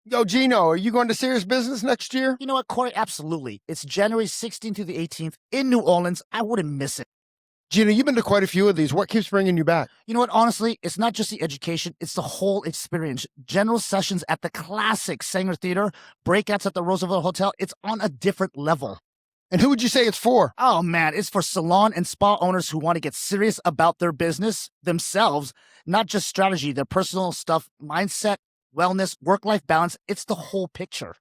Yo, Geno, are you going to Serious Business next year? You know what, Corey? Absolutely. It's January 16th through the 18th in New Orleans. I wouldn't miss it. Geno, you've been to quite a few of these. What keeps bringing you back? You know what? Honestly, it's not just the education, it's the whole experience. General sessions at the classic Sanger Theater, breakouts at the Roosevelt Hotel, it's on a different level. And who would you say it's for? Oh man, it's for salon and spa owners who want to get serious about their business themselves, not just strategy, their personal stuff, mindset, wellness, work-life balance. It's the whole picture.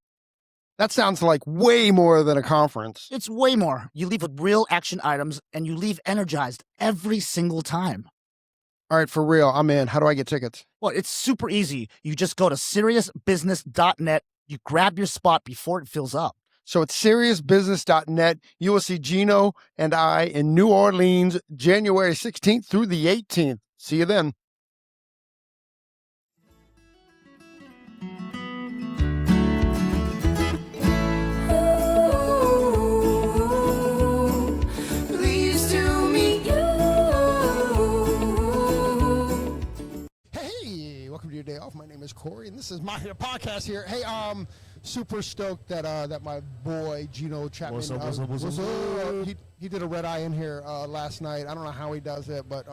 That sounds like way more than a conference. It's way more. You leave with real action items and you leave energized every single time. All right, for real, I'm in. How do I get tickets? Well, it's super easy. You just go to seriousbusiness.net. You grab your spot before it fills up. So it's seriousbusiness.net. You will see Geno and I in New Orleans, January 16th through the 18th. See you then. Pleased to meet you. Hey, welcome to your day off. My name is Corey, and this is my podcast here. Hey, super stoked that that my boy Geno Chapman. What's up? He did a red eye in here last night. I don't know how he does it, but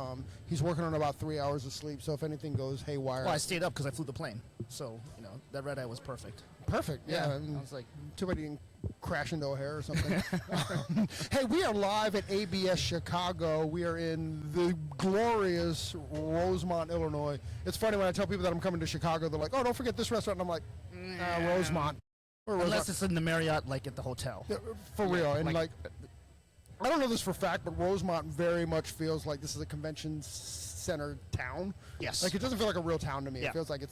he's working on about 3 hours of sleep. So if anything goes haywire, Well, I stayed up because I flew the plane. So, that red eye was perfect. perfect. Yeah, Yeah. I mean, I was like, too bad he didn't crash into O'Hare or something. Hey, we are live at ABS Chicago. We are in the glorious Rosemont, Illinois. It's funny when I tell people that I'm coming to Chicago, they're like, "Oh, don't forget this restaurant." And I'm like, Rosemont. Or unless Rosemont. it's in the Marriott, like at the hotel. Yeah, for real. And like- I don't know this for a fact, but Rosemont very much feels like this is a convention center town. Yes. Like, it doesn't feel like a real town to me. Yeah. It feels like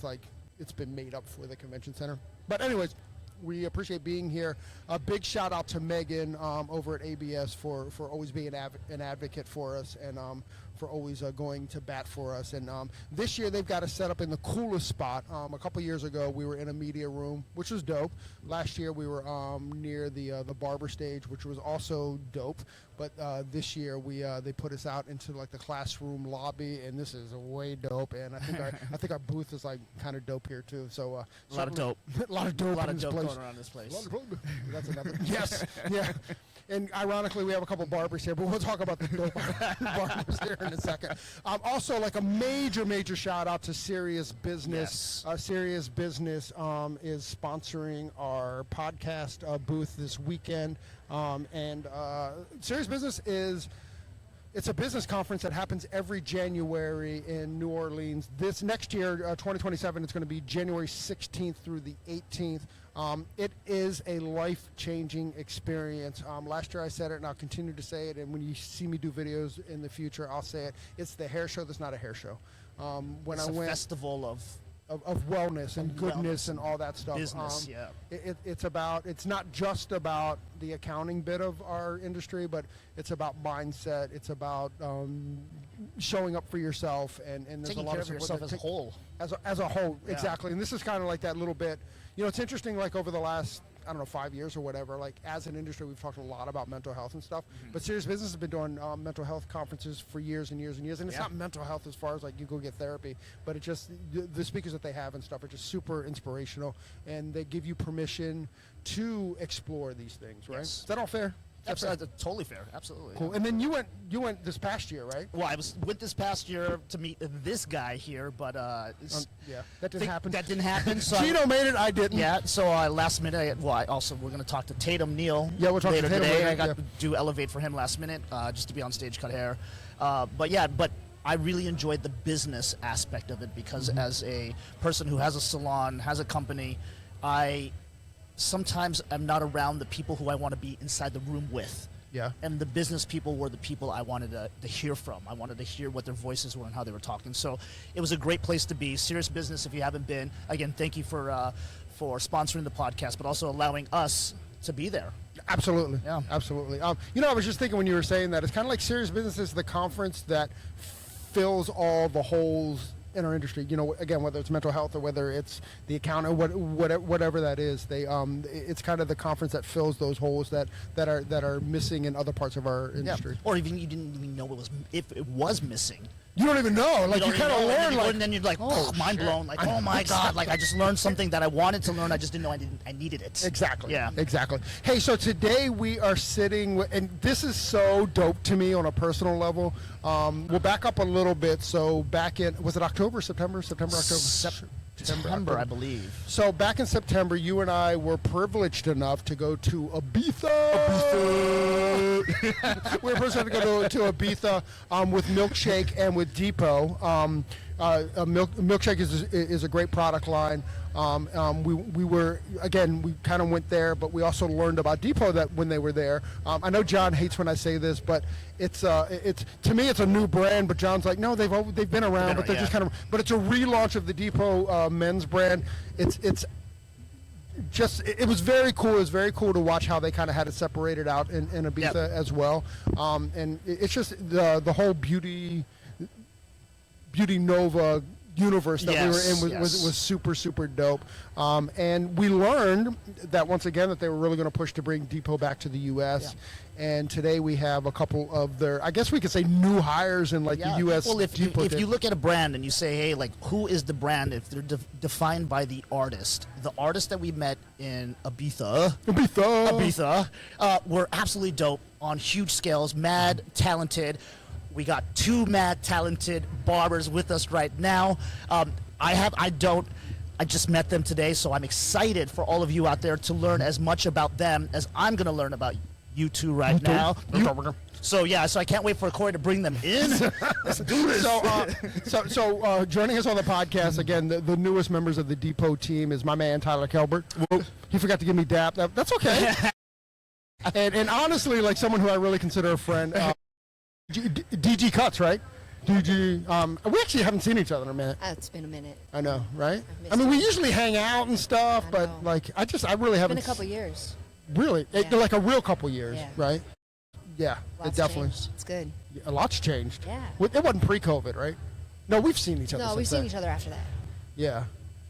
it's been made up for the convention center. But anyways, we appreciate being here. A big shout out to Megan over at ABS for always being an advocate for us and for always going to bat for us. And this year they've got us set up in the coolest spot. A couple years ago we were in a media room, which was dope. Last year we were near the barber stage, which was also dope. But this year they put us out into like the classroom lobby, and this is way dope. And I think our booth is like kind of dope here too. So A lot of dope. a lot of dope, A lot in of this dope place. going around this place. That's another. Yes, yeah. And ironically, we have a couple barbers here, but we'll talk about the dope barbers here in a second. Also, like a major shout out to Serious Business. Yes. Serious Business is sponsoring our podcast booth this weekend, and Serious Business it's a business conference that happens every January in New Orleans. This next year, 2027, it's going to be January 16th through the 18th. It is a life-changing experience. Last year I said it, and I'll continue to say it. And when you see me do videos in the future, I'll say it. It's the hair show that's not a hair show. When It's I a went festival of wellness and goodness wellness and all that stuff. business, yeah. It's not just about the accounting bit of our industry, but it's about mindset. It's about showing up for yourself, and there's Taking a lot care of of yourself as a whole. as a whole, Yeah. exactly. And this is kind of like that little bit. It's interesting. Like over the last, I don't know, 5 years or whatever. Like as an industry, we've talked a lot about mental health and stuff. But Serious Business has been doing mental health conferences for years and years and years. And it's Yeah. not mental health as far as like you go get therapy, but it just the speakers that they have and stuff are just super inspirational, and they give you permission to explore these things. Right? Yes. Is that all fair? Is that fair? Absolutely, totally fair. Absolutely. Cool. And then you went this past year, right? Well, I was with this past year to meet this guy here, but Yeah, that didn't happen. That didn't happen. So Geno made it. I didn't. yeah. So last minute, we're going to talk to Tatum Neal. Yeah, we'll talk to later Tatum today. later, I got yeah. to do Elevate for him last minute, just to be on stage, cut hair. But I really enjoyed the business aspect of it because as a person who has a salon, has a company, I sometimes am not around the people who I want to be inside the room with. Yeah. And the business people were the people I wanted to hear from. I wanted to hear what their voices were and how they were talking. So it was a great place to be. Serious Business, if you haven't been. Again, thank you for sponsoring the podcast, but also allowing us to be there. Absolutely. Yeah. Absolutely. I was just thinking when you were saying that, it's kind of like Serious Business is the conference that fills all the holes in our industry. Again, whether it's mental health or whether it's the accounting, whatever that is, it's kind of the conference that fills those holes that are missing in other parts of our industry. Or even you didn't even know if it was missing. You don't even know. Like you kind of learn. And then you're like, oh, mind blown. Like, oh my god. Like I just learned something that I wanted to learn. I just didn't know I needed it. Exactly. Yeah. Exactly. Hey, so today we are sitting with, and this is so dope to me on a personal level. We'll back up a little bit. So back in, was it October, September, October? September, I believe. So back in September, you and I were privileged enough to go to Ibiza. We were privileged to go to Ibiza with Milkshake and with Depot. Milkshake is a great product line. We were, again, we kind of went there, but we also learned about Depot that when they were there. I know John hates when I say this, but it's to me it's a new brand. But John's like, no, they've been around, but they're just kind of. But it's a relaunch of the Depot men's brand. It was very cool. It was very cool to watch how they kind of had it separated out in Ibiza as well. And it's just the whole Beauty Nova universe that we were in was super, super dope. And we learned that once again that they were really going to push to bring Depot back to the U.S. Yeah. And today we have a couple of their, I guess we could say, new hires in like the U.S. Well, if you look at a brand and you say, hey, like who is the brand? If they're defined by the artist that we met in Ibiza, were absolutely dope on huge scales, mad talented. We got two mad talented barbers with us right now. I just met them today, so I'm excited for all of you out there to learn as much about them as I'm going to learn about you two right now. So I can't wait for Corey to bring them in. Let's do this. So joining us on the podcast again, the newest members of the Depot team is my man Tyler Kelbert. He forgot to give me dap. That's okay. and honestly, like someone who I really consider a friend. DG Cuts, right? DG. We actually haven't seen each other in a minute. It's been a minute. I know, right? I mean, we usually hang out and stuff, but like, I really haven't. It's been a couple years. Really? Yeah. Like a real couple years, yeah. Right? Yeah, Lots it definitely. changed. It's good. A lot's changed. Yeah. It wasn't pre-COVID, right? No, we've seen each other. No, we've seen each other after that. Yeah.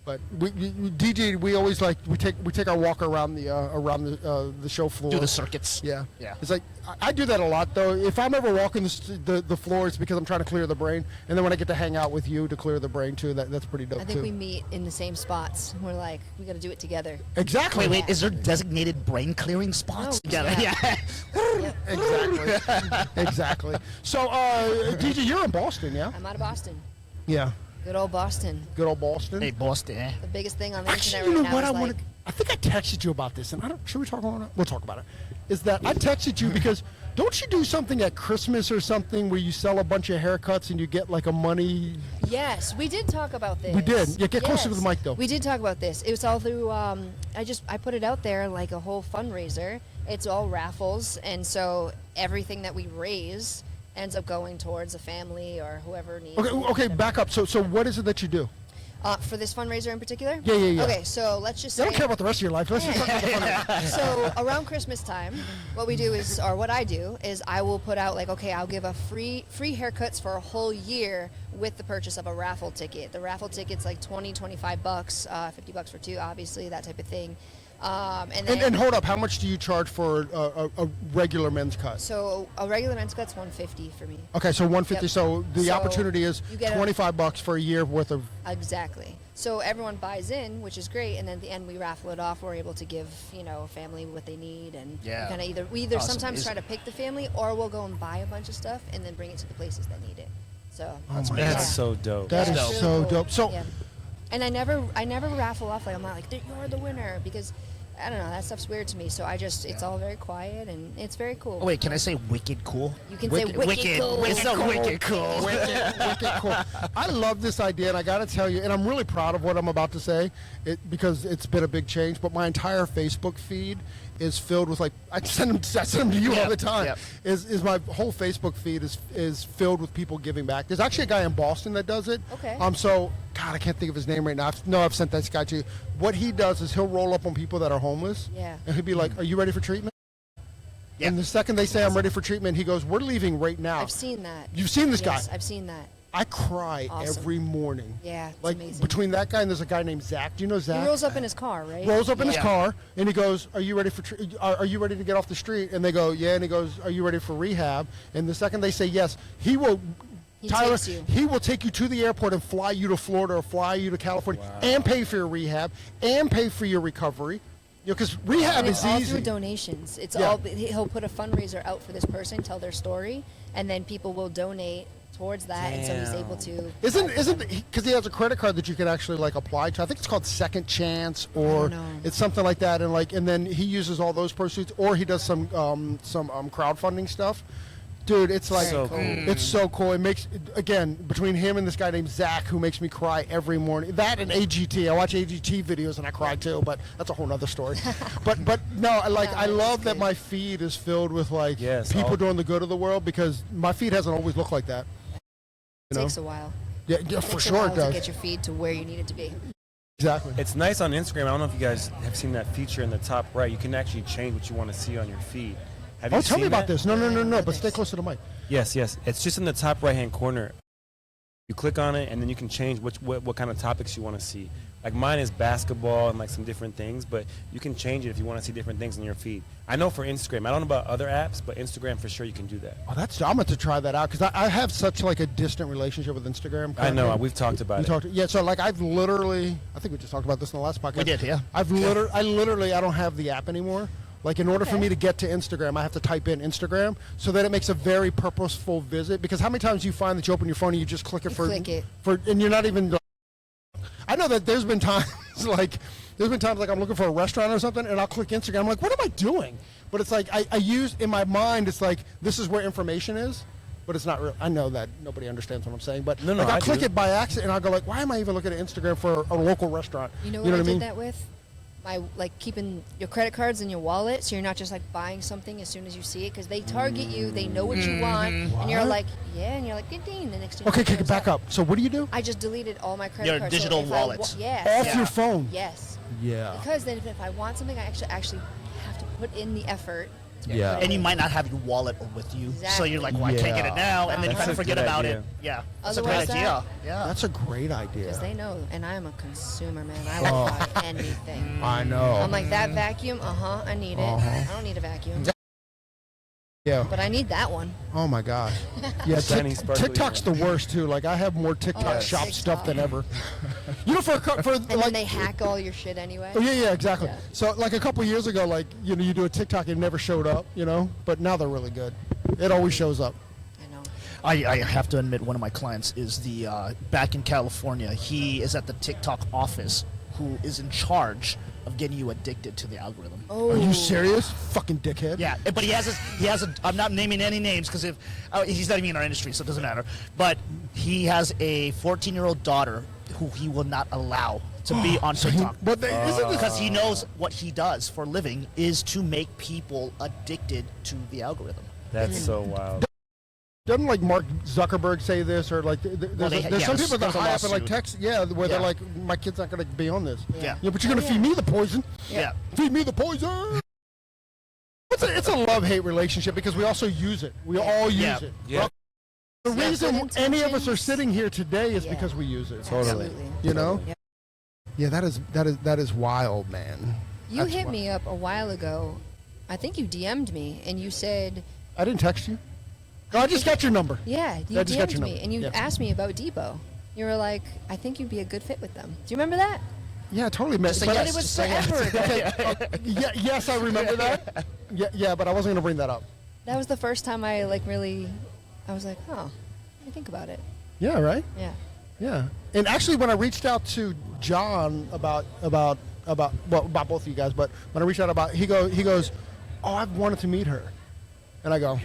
But DG, we always we take our walk around the show floor. Do the circuits. Yeah. Yeah. It's like I do that a lot though. If I'm ever walking the floor, it's because I'm trying to clear the brain, and then when I get to hang out with you to clear the brain too, that's pretty dope. I think we meet in the same spots. We're like, we got to do it together. Exactly. Wait, is there designated brain clearing spots? No, yeah. Yep. Exactly. Exactly. So, DG, you're in Boston, yeah? I'm out of Boston. Yeah. Good old Boston. Good old Boston. Hey, Boston. The biggest thing on the Actually, internet you know right what? now is I think I texted you about this, and should we talk about it? We'll talk about it. Is that I texted you because don't you do something at Christmas or something where you sell a bunch of haircuts and you get like a money? Yes, we did talk about this. We did. Yeah, get closer to the mic though. We did talk about this. It was all through. I put it out there like a whole fundraiser. It's all raffles, and so everything that we raise ends up going towards a family or whoever needs. Okay, back up. So what is it that you do? For this fundraiser in particular? Yeah. Okay, so let's just say... I don't care about the rest of your life. Let's just talk about the fundraiser. So around Christmas time, what I do is I will put out like, okay, I'll give a free haircuts for a whole year with the purchase of a raffle ticket. The raffle ticket's like $20, $25, $50 for two, obviously, that type of thing. And hold up, how much do you charge for a regular men's cut? So a regular men's cut's $150 for me. Okay, so $150. Yep. So the So opportunity is you get $25 for a year worth of. Exactly. So everyone buys in, which is great, and then at the end we raffle it off. We're able to give a family what they need, and we either Awesome. sometimes try to pick the family, or we'll go and buy a bunch of stuff and then bring it to the places that need it. So That's so dope. That is it's really so cool. dope. So. Yeah. And I never raffle off, like I'm not like you're the winner, because I don't know, that stuff's weird to me. So it's all very quiet and it's very cool. Oh, wait, can I say wicked cool? You can say wicked cool. It's so wicked cool. Wicked cool. I love this idea, and I got to tell you, and I'm really proud of what I'm about to say, because it's been a big change. But my entire Facebook feed is filled with I send them to you all the time. Yep. Is my whole Facebook feed is filled with people giving back. There's actually a guy in Boston that does it. Okay. So God, I can't think of his name right now. I've sent this guy to you. What he does is he'll roll up on people that are homeless. Yeah. And he'll be like, "Are you ready for treatment?" Yeah. And the second they say I'm ready for treatment, he goes, "We're leaving right now." I've seen that. You've seen this Yes, guy? I've seen that. I cry Awesome. every morning. Yeah, it's like amazing. between that guy and there's a guy named Zach. Do you know Zach? He rolls up in his car, right? Rolls up in his Yeah. car and he goes, "Are you ready for? Are you ready to get off the street?" And they go, "Yeah." And he goes, "Are you ready for rehab?" And the second they say yes, he will He Tyler, takes you. he will take you to the airport and fly you to Florida or fly you to California and pay for your rehab and pay for your recovery. You know, because rehab And it's is all easy. through donations. It's Yeah. all he'll put a fundraiser out for this person, tell their story, and then people will donate towards that, and so he's able to. Isn't because he has a credit card that you can actually like apply to? I think it's called Second Chance, or don't know. it's something like that. And then he uses all those proceeds, or he does some crowdfunding stuff. Dude, it's like So cool. it's so cool. It makes again between him and this guy named Zach, who makes me cry every morning. That and AGT. I watch AGT videos and I cry too, but that's a whole other story. but no, I love that my feed is filled with like people doing the good of the world, because my feed hasn't always looked like that. It takes a while. Yeah, It for takes a sure while it does. to get your feed to where you need it to be. Exactly. It's nice on Instagram. I don't know if you guys have seen that feature in the top right. You can actually change what you want to see on your feed. Have you Oh, tell me seen about that? this. No, but Goodness. stay close to the mic. Yes. It's just in the top right-hand corner. You click on it, and then you can change what kind of topics you want to see. Like mine is basketball and like some different things, but you can change it if you want to see different things in your feed. I know for Instagram, I don't know about other apps, but Instagram for sure you can do that. Oh, I'm going to try that out, because I have such like a distant relationship with Instagram. I know, currently. we've talked about it. Yeah, so like I've literally, I think we just talked about this in the last podcast. We did, yeah. I don't have the app anymore. Like in order for me to get to Instagram, I have to type in Instagram, so that it makes a very purposeful visit. Because how many times do you find that you open your phone and you just click it and you're not even. I know that there's been times like I'm looking for a restaurant or something, and I'll click Instagram. I'm like, what am I doing? But it's like I use in my mind, it's like this is where information is, but it's not real. I know that nobody understands what I'm saying, but No, like, I'll I click do. it by accident, and I'll go like, why am I even looking at Instagram for a local restaurant? You know what I I did mean? that with? By like keeping your credit cards in your wallet, so you're not just like buying something as soon as you see it, because they target you, they know what you want, and you're What? like, yeah, and you're like, ding, the next thing. Okay, you know, kick it back up. So what do you do? I just deleted all my credit Your cards. digital if wallet. Yes. Off your phone. Yes. Yeah. Because then if I want something, I actually have to put in the effort. Yeah. And you might not have your wallet with you, so Exactly. you're like, well, I can't get it now, and then you That's kind of a forget good about idea. it. Yeah, that's a great Otherwise idea. Yeah. That's a great idea. Because they know, and I'm a consumer, man. I will buy anything. I know. I'm like, that vacuum, I need it. I don't need a vacuum. Yeah. But I need that one. Oh my gosh. Yeah, Shiny, sparkly TikTok's the worst too. Like I have more TikTok Oh, shop TikTok. stuff than ever. You know, for And like. then they hack all your shit anyway. Oh yeah, exactly. Yeah. So like a couple years ago, like you do a TikTok, it never showed up, but now they're really good. It always shows up. I know. I have to admit, one of my clients is back in California. He is at the TikTok office, who is in charge of getting you addicted to the algorithm. Oh. Are you serious? Fucking dickhead. Yeah, but he has a. I'm not naming any names because he's not even in our industry, so it doesn't matter. But he has a 14-year-old daughter who he will not allow to be on TikTok. But isn't this? Because he knows what he does for a living is to make people addicted to the algorithm. That's so wild. Doesn't like Mark Zuckerberg say this, or like there's some people that there's a high up and like lawsuit. text, where they're Yeah. like, my kid's not going to be on this. Yeah. But you're going to feed me the poison. Yeah. Feed me the poison. It's a love-hate relationship, because we also use it. We all use Yeah. it. Yeah. The Yeah. reason Good any of us are intentions. sitting here today is Yeah. because we use it. Totally. Absolutely. You know? Yep. Yeah, that is wild, man. You That's hit wild. me up a while ago. I think you DM'd me, and you said, I didn't text you. No, I just got your number. yeah, you I just got DM'd your me, number. and you Yeah. asked me about Debo. You were like, I think you'd be a good fit with them. Do you remember that? Yeah, totally. Man. Just say But yes. It was Just say yes. forever. Okay, yes, I remember that. Yeah, but I wasn't going to bring that up. That was the first time I was like, oh, let me think about it. Yeah, right? Yeah. Yeah. And actually, when I reached out to John about both of you guys, but when I reached out he goes, oh, I've wanted to meet her. And I go,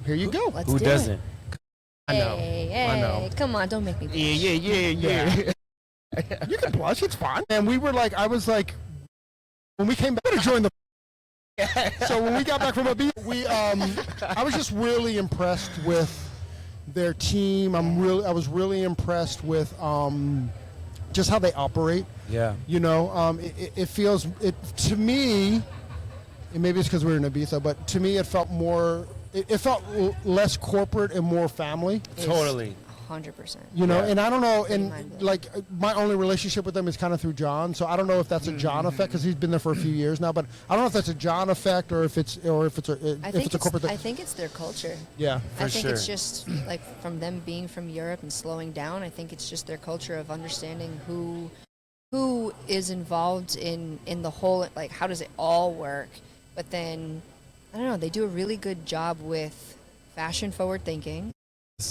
here you go. Let's Who do doesn't? it. I know. Hey, I know. come on, don't make me blush. Yeah. You can blush, it's fine. And we were like, I was like, when we came back to join the so when we got back from a beat, I was just really impressed with their team. I was really impressed with just how they operate. Yeah. It feels to me, and maybe it's because we were in Ibiza, but to me it felt more. It felt less corporate and more family. Totally. 100%. You know, Yeah. and I don't know, Pretty and mind-blowing. like my only relationship with them is kind of through John, so I don't know if that's a John effect because he's been there for a few years now, but I don't know if that's a John effect or if it's a corporate thing. I think it's their culture. Yeah, I think sure. it's just like from them being from Europe and slowing down. I think it's just their culture of understanding who is involved in the whole, like how does it all work. But then I don't know, they do a really good job with fashion forward thinking,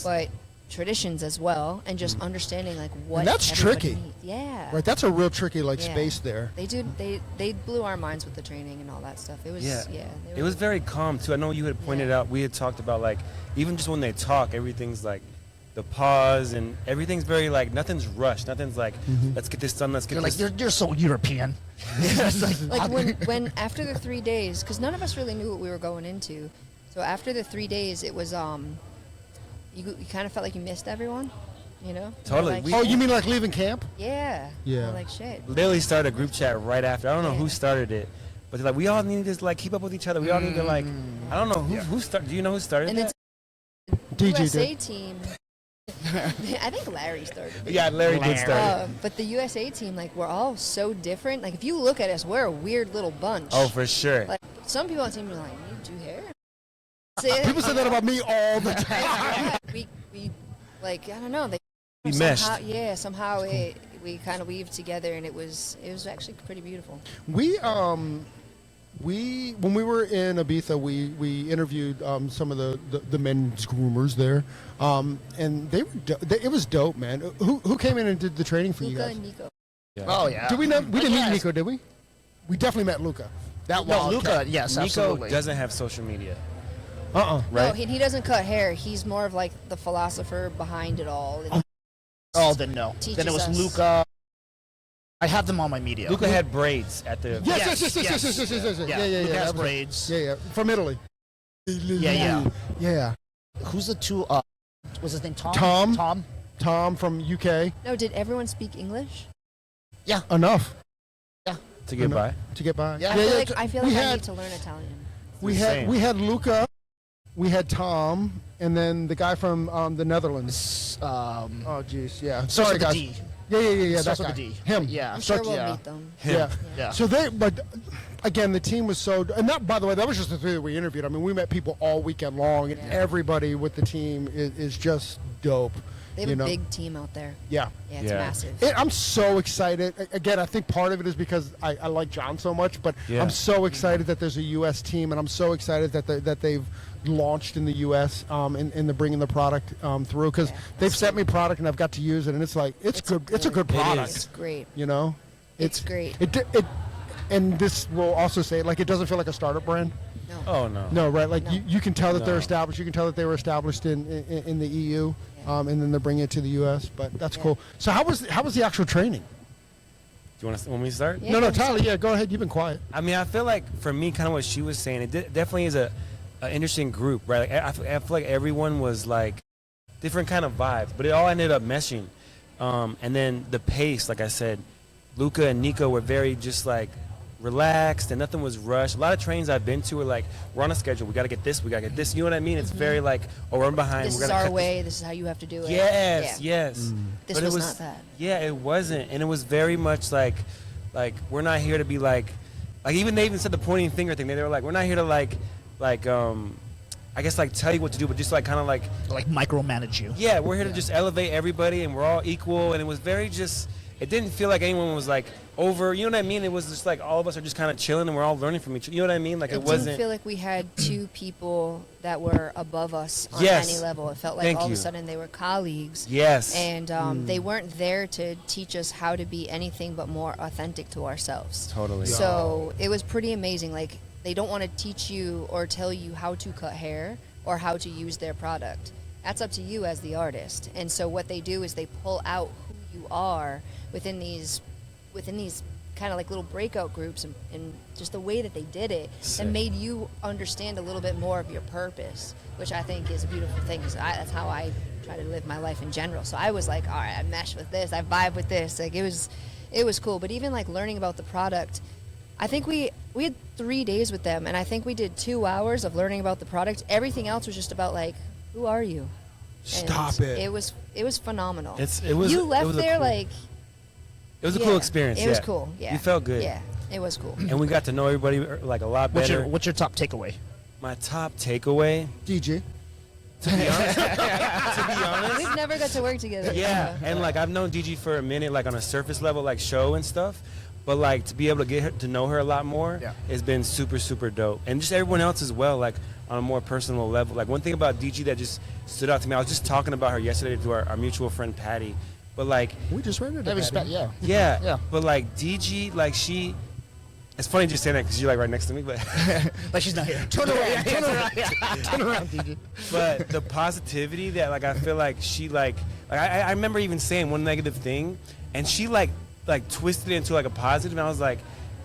but traditions as well, and just understanding like what And that's everybody tricky. needs. Yeah, right. That's a real tricky Yeah. space there. They blew our minds with the training and all that stuff. It was Yeah. they It was very calm too. I know you had pointed out, we had talked about like even just when they talk, everything's like the pause and everything's very like nothing's rushed. Nothing's like let's get this done. Let's get You're like this. you're so European. It's like when after the 3 days, because none of us really knew what we were going into, so after the 3 days it was you kind of felt like you missed everyone, you know. Totally. Like, We- Oh, you mean like leaving camp? yeah. Yeah. Like shit. Literally started a group chat right after. I don't know who Yeah. started it, but they're like, we all need to like keep up with each other. We all need to like, I don't know who started. Do you know who started And that? the DJ USA did. team. I think Larry started it. Yeah, Larry did start it. But the USA team, like, we're all so different. Like, if you look at us, we're a weird little bunch. Oh, for sure. Like, some people on the team are like, you do hair? People say that about me all the time. Yeah, we like, I don't know. We somehow, meshed. yeah, somehow we kind of weaved together, and it was actually pretty beautiful. We when we were in Ibiza, we interviewed some of the men's groomers there, and they were it was dope, man. Who came in and did the training for you Luca guys? and Nico. Oh yeah. Did we know? We didn't meet Yes. Nico, did we? We definitely met Luca. That No, wildcat. Luca. Yes, Nico absolutely. doesn't have social media, Uh-uh. right? No, he doesn't cut hair. He's more of like the philosopher behind it all. And Oh, then no. Teaches Then it was us. Luca. I have them on my media. Luca had braids at the. Yes, yes. Yeah, Yeah. Luca has that was- braids. Yeah. From Italy. Yeah. Yeah. Who's the two? Was his name Tom? Tom. Tom. Tom from UK. no, did everyone speak English? Enough to get by. to get by. Yeah. I feel we like I had need to learn Italian. Insane. we had Luca, we had Tom, and then the guy from the Netherlands. Oh jeez, yeah. Starts Sorry with a guys. D. Yeah. Starts That with a guy. D. Him. Yeah. I'm sure we'll yeah. meet them. Yeah. Yeah. So but again, the team was so, and that, by the way, that was just the three that we interviewed. I mean, we met people all weekend long, and everybody with the team is just dope. They have you a know? big team out there. Yeah. Yeah, it's Yeah. massive. I'm so excited. Again, I think part of it is because I like John so much, but Yeah. I'm so excited that there's a U.S. team, and I'm so excited that they've launched in the U.S. And they're bringing the product through because Yeah, they've sent me product and I've got to use it, and it's like it's good. It's a good It product. is. It's great. You know, It's great. And this will also say like it doesn't feel like a startup brand. No. Oh no. No, right? Like No. you can tell that they're No. established. You can tell that they were established in the EU, and then they're bringing it to the U.S. But that's Yeah. cool. So how was the actual training? Do you want me to start? Yeah, No, go Tyler. Yeah, go ahead. You've been quiet. I mean, I feel like for me, kind of what she was saying, it definitely is a interesting group, right? Like, I feel like everyone was like different kind of vibes, but it all ended up meshing. And then the pace, like I said, Luca and Nico were very just like relaxed and nothing was rushed. A lot of trains I've been to were like, we're on a schedule. We got to get this. We got to get this. You know what I mean? It's very like, oh, we're behind. This we're is gonna our cut way. This is how you have to do it. Yes, Yeah. yes. This But it was not that. Yeah, it wasn't, and it was very much like we're not here to be like even they even said the pointing finger thing. They were like, we're not here to like I guess like tell you what to do, but just like kind of like Like micromanage you. yeah, we're here to just elevate everybody, and we're all equal, and it was very just. It didn't feel like anyone was like over. You know what I mean? It was just like all of us are just kind of chilling, and we're all learning from each other. You know what I mean? Like it It wasn't. didn't feel like we had two people that were above us on Yes. any level. It felt like Thank all of you. a sudden they were colleagues. Yes. And they weren't there to teach us how to be anything but more authentic to ourselves. Totally. So it was pretty amazing. Like, they don't want to teach you or tell you how to cut hair or how to use their product. That's up to you as the artist. And so what they do is they pull out who you are within these kind of like little breakout groups, and just the way that they did it Sick. that made you understand a little bit more of your purpose, which I think is a beautiful thing, because that's how I try to live my life in general. So I was like, all right, I mesh with this, I vibe with this. Like, it was cool. But even like learning about the product, I think we had 3 days with them, and I think we did 2 hours of learning about the product. Everything else was just about like, who are you? And Stop it. It was phenomenal. It was. You it left was there cool, like. It was a cool experience. It was cool. Yeah. You felt good. Yeah, it was cool. And we got to know everybody like a lot better. What's your top takeaway? My top takeaway, DG. to be honest, to be honest, We've never got to work together. yeah. And like I've known DG for a minute, like on a surface level, like show and stuff. But like to be able to get her, to know her a lot more, has been super, super dope. And just everyone else as well, like on a more personal level. Like one thing about DG that just stood out to me, I was just talking about her yesterday to our mutual friend Patty. But like, We just ran into Respect, that. yeah. yeah. But like DG, like she. It's funny just saying that because you're like right next to me, but Like she's not here. Turn around. Turn around, DG. but the positivity that like I feel like she like I remember even saying one negative thing, and she like twisted it into like a positive, and I was like,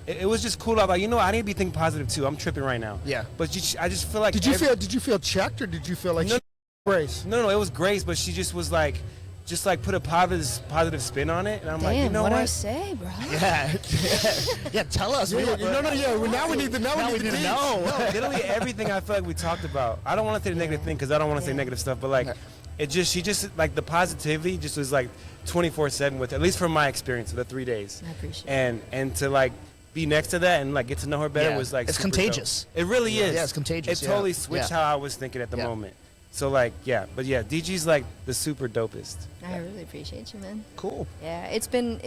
it was just cool. I was like, I need to be thinking positive too. I'm tripping right now. Yeah. But I just feel like Did you feel checked, or did you feel like No. Grace? No, it was Grace, but she just was like. Just like put a positive spin on it, and I'm like, you Damn, know what'd what? I say, bro? Yeah. Yeah, tell us. Yeah, now we need to know. Now we need to know. No, literally everything I feel like we talked about. I don't want to say the negative thing because I don't want to say negative stuff, but like, she just like the positivity just was like 24/7 with, at least from my experience, for the 3 days. I appreciate it. And to like be next to that and like get to know her better Yeah. was like It's super contagious. dope. It really is. Yeah, it's contagious, It yeah. totally switched Yeah. how I was thinking at the Yeah. moment. So like, yeah, but yeah, DG's like the super dopest. I really appreciate you, man. Cool. Yeah, it's been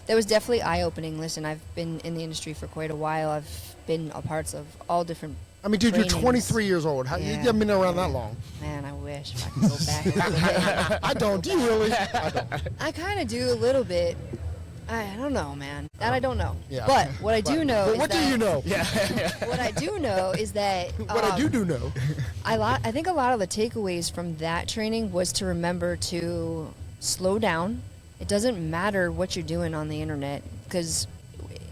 that was definitely eye-opening. Listen, I've been in the industry for quite a while. I've been a parts of all different I mean, dude, trainings. you're 23 years old. How, You Yeah. haven't been around that long. Man, I wish if I could go back a little bit. I don't. Do you really? I don't. I kind of do a little bit. I don't know, man. That I don't know. Yeah. But what I do know But is what do that, you know? What I do know is that What I do know. I think a lot of the takeaways from that training was to remember to slow down. It doesn't matter what you're doing on the internet, because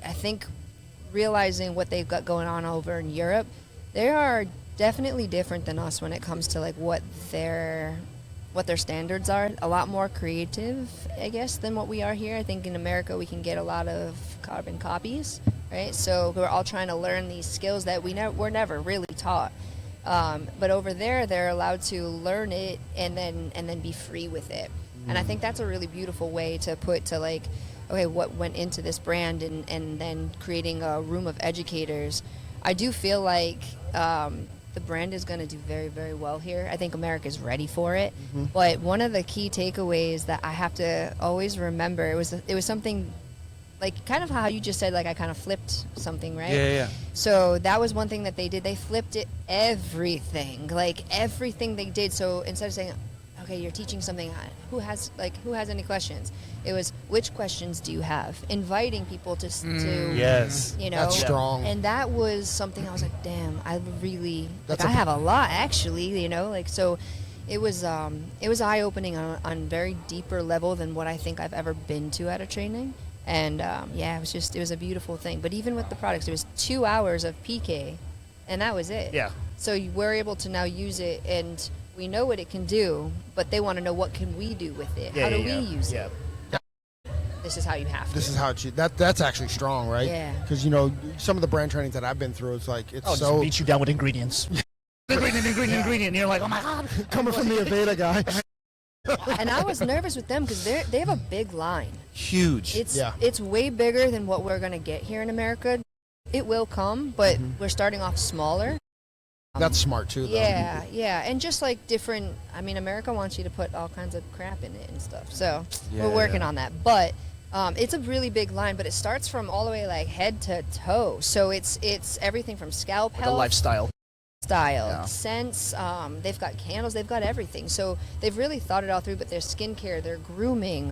I think realizing what they've got going on over in Europe, they are definitely different than us when it comes to like what their standards are. A lot more creative, I guess, than what we are here. I think in America we can get a lot of carbon copies, right? So we're all trying to learn these skills that we're never really taught. But over there, they're allowed to learn it and then be free with it. And I think that's a really beautiful way to put to like, okay, what went into this brand and then creating a room of educators. I do feel like the brand is going to do very, very well here. I think America's ready for it. But one of the key takeaways that I have to always remember, it was something like kind of how you just said, like I kind of flipped something, right? Yeah. So that was one thing that they did. They flipped it, everything they did. So instead of saying, okay, you're teaching something, who has any questions? It was, which questions do you have? Inviting people to Yes. That's strong. And that was something I was like, damn, I really, That's I a- have a lot actually, so it was eye-opening on very deeper level than what I think I've ever been to at a training. And it was a beautiful thing. But even with the products, it was 2 hours of PK, and that was it. Yeah. So we're able to now use it, and we know what it can do, but they want to know, what can we do with it? How do we use it? This is how you have to. This is how that's actually strong, right? Yeah. Because some of the brand trainings that I've been through, it's like it's Oh, so just beat you down with ingredients. ingredient. And you're like, oh my God. coming from the Aveda guy. And I was nervous with them because they have a big line. Huge. It's way bigger than what we're going to get here in America. It will come, but we're starting off smaller. That's smart too, though. Yeah. And just like different, I mean, America wants you to put all kinds of crap in it and stuff. So we're working on that. But it's a really big line, but it starts from all the way like head to toe. So it's everything from scalp Like a health, lifestyle. style, scents. They've got candles. They've got everything. So they've really thought it all through. But their skincare, their grooming.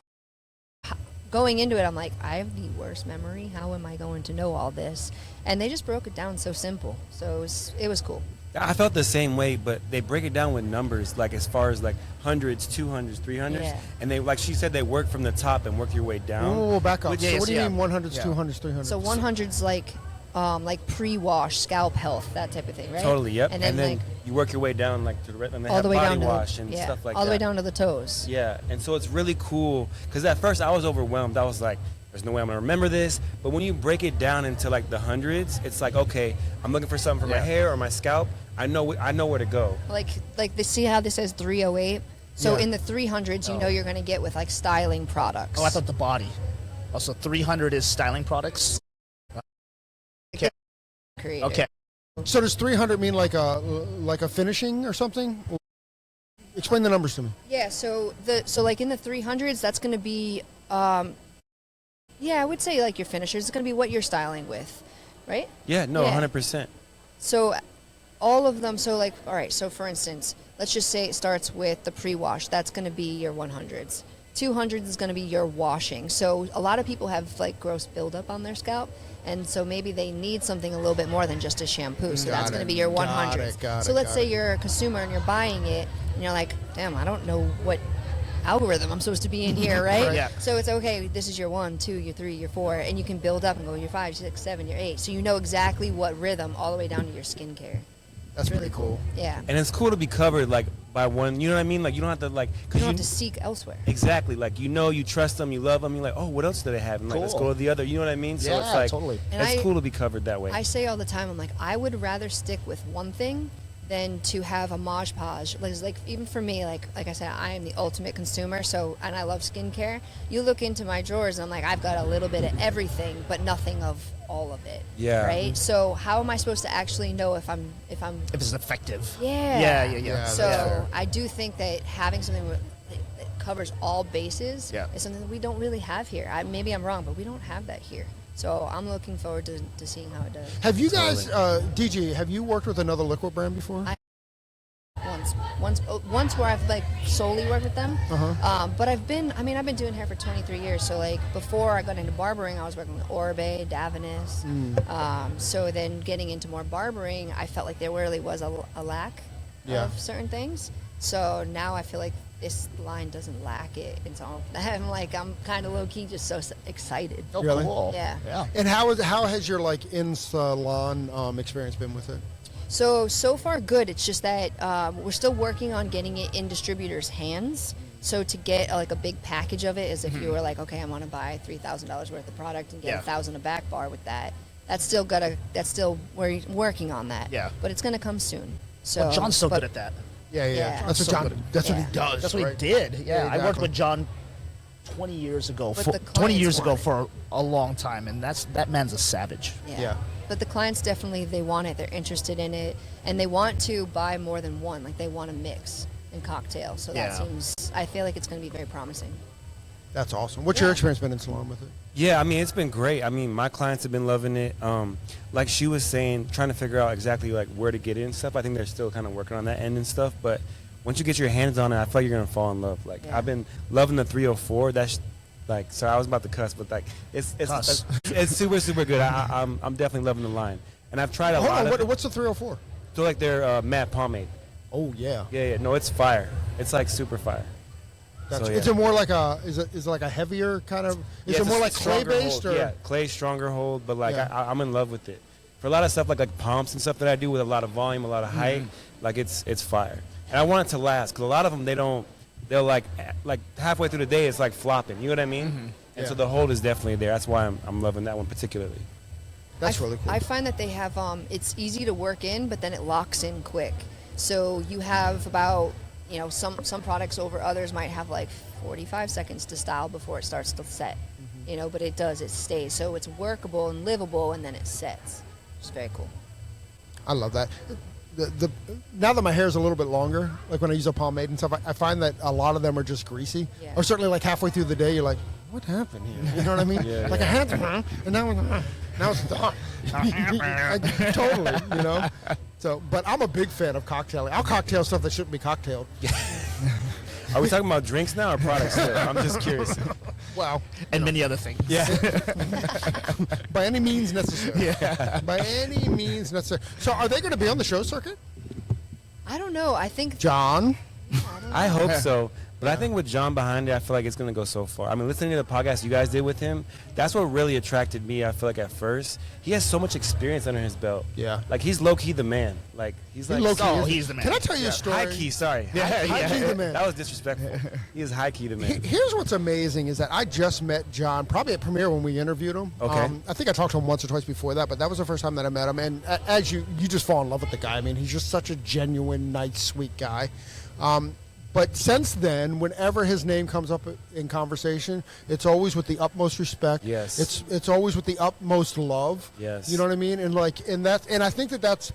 Going into it, I'm like, I have the worst memory. How am I going to know all this? And they just broke it down so simple. So it was cool. I felt the same way, but they break it down with numbers, like as far as like hundreds, 200s, 300s, Yeah. and they, like she said, they work from the top and work your way down. Whoa, back up. Which- So what do you yeah. mean 100s, Yeah. 200s, 300s? So 100's like pre-wash, scalp health, that type of thing, right? Totally, yep. And then, like you work your way down like to the and they all have the way body down wash to and yeah, stuff like all that. the way down to the toes. Yeah, and so it's really cool because at first I was overwhelmed. I was like, there's no way I'm gonna remember this. But when you break it down into like the hundreds, it's like, okay, I'm looking for something for my hair or my scalp. I know where to go. Like see how this says 308? So Yeah. in the 300s, you know you're going to get with like styling products. Oh, I thought the body. Also, 300 is styling products. Creator. Okay. So does 300 mean like a finishing or something? Explain the numbers to me. Yeah, so like in the 300s, that's going to be, I would say like your finishers. It's going to be what you're styling with, right? Yeah, no, Yeah. 100%. So all of them, so like, all right, so for instance, let's just say it starts with the pre-wash. That's going to be your 100s. 200s is going to be your washing. So a lot of people have like gross buildup on their scalp. And so maybe they need something a little bit more than just a shampoo. So that's going to be your 100s. So let's say you're a consumer and you're buying it and you're like, damn, I don't know what algorithm I'm supposed to be in here, right? Yeah. So it's okay, this is your 1, 2, your 3, your 4, and you can build up and go your 5, 6, 7, your 8. So you know exactly what rhythm all the way down to your skincare. That's really pretty cool. Yeah. And it's cool to be covered like by one. You know what I mean? Like you don't have to like. You Cause don't have to seek elsewhere. Exactly. Like you trust them, you love them. You're like, oh, what else do they have? And like, let's Cool. go to the other. You know what I mean? So Yeah, it's like totally. And it's I- cool to be covered that way. I say all the time, I'm like, I would rather stick with one thing than to have a Mod Podge. Like even for me, like I said, I am the ultimate consumer. So, and I love skincare. You look into my drawers, and I'm like, I've got a little bit of everything, but nothing of all of it. Yeah. Right. So how am I supposed to actually know if I'm If it's effective. Yeah. Yeah. Yeah, So that's fair. I do think that having something that covers all bases Yeah. is something that we don't really have here. Maybe I'm wrong, but we don't have that here. So I'm looking forward to seeing how it does. Have you guys, DG, have you worked with another liquid brand before? Once where I've like solely worked with them. Uh-huh. But I've been doing hair for 23 years. So like before I got into barbering, I was working with Oribe, Davinis. So then getting into more barbering, I felt like there really was a lack Yeah. of certain things. So now I feel like this line doesn't lack it. And so I'm kind of low key just so excited. Oh, Really? cool. Yeah. Yeah. And how has your like in-salon experience been with it? So far good. It's just that we're still working on getting it in distributors' hands. So to get like a big package of it is if you were like, okay, I want to buy $3,000 worth of product and get Yeah. 1,000 a back bar with that. We're working on that. Yeah. But it's gonna come soon. So Well, John's so but- good at that. Yeah. Yeah. That's what So John. good. That's what he Yeah. does. That's what right? he did. Yeah, Yeah, I worked exactly. with John 20 years ago. But For, the 20 years clients ago want for a long time, and that man's a savage. Yeah. But the clients definitely, they want it. They're interested in it, and they want to buy more than one. Like they want to mix and cocktail. So that Yeah. seems. I feel like it's going to be very promising. That's awesome. What's your experience been in salon with it? Yeah, I mean, it's been great. I mean, my clients have been loving it. Like she was saying, trying to figure out exactly like where to get it and stuff. I think they're still kind of working on that end and stuff. But once you get your hands on it, I feel like you're gonna fall in love. Like Yeah. I've been loving the 304. That's like, sorry, I was about to cuss, but like Cuss. it's super good. I'm definitely loving the line, and I've tried a Hold lot on. of it. What's the 304? So like their matte pomade. Oh yeah. Yeah. No, it's fire. It's like super fire. That's, So, Is yeah. it more like is it like a heavier kind of? Is Yeah, it it's more a like clay stronger based hold. or? Yeah, clay stronger hold, but like Yeah. I'm in love with it. For a lot of stuff like pumps and stuff that I do with a lot of volume, a lot of height, like it's fire. And I want it to last because a lot of them they'll like halfway through the day it's like flopping. You know what I mean? And so Yeah. the hold is definitely there. That's why I'm loving that one particularly. That's really cool. I find that they have it's easy to work in, but then it locks in quick. So you have about some products over others might have like 45 seconds to style before it starts to set. But it stays. So it's workable and livable, and then it sets. It's very cool. I love that. The now that my hair is a little bit longer, like when I use a pomade and stuff, I find that a lot of them are just greasy. Yeah. Or certainly like halfway through the day, you're like, what happened here? You know what I mean? Yeah, like I had to, and now it's done. Like, totally, you know. So, but I'm a big fan of cocktailing. I'll cocktail stuff that shouldn't be cocktailed. Are we talking about drinks now or products still? I'm just curious. Wow. And many other things. Yeah. By any means necessary. Yeah. By any means necessary. So, are they going to be on the show circuit? I don't know. I think John. I hope so. But I think with John behind it, I feel like it's going to go so far. I mean, listening to the podcast you guys did with him, that's what really attracted me, I feel like, at first. He has so much experience under his belt. Yeah. Like, he's low-key the man. Like, he's like... low-key Oh, is- he's the man. Can I tell you a story? High-key, sorry. High-key the man. That was disrespectful. He is high-key the man. Here's what's amazing is that I just met John probably at Premiere when we interviewed him. Okay. I think I talked to him once or twice before that, but that was the first time that I met him. And as you just fall in love with the guy. I mean, he's just such a genuine, nice, sweet guy. But since then, whenever his name comes up in conversation, it's always with the utmost respect. Yes. It's always with the utmost love. Yes. You know what I mean? And I think that's.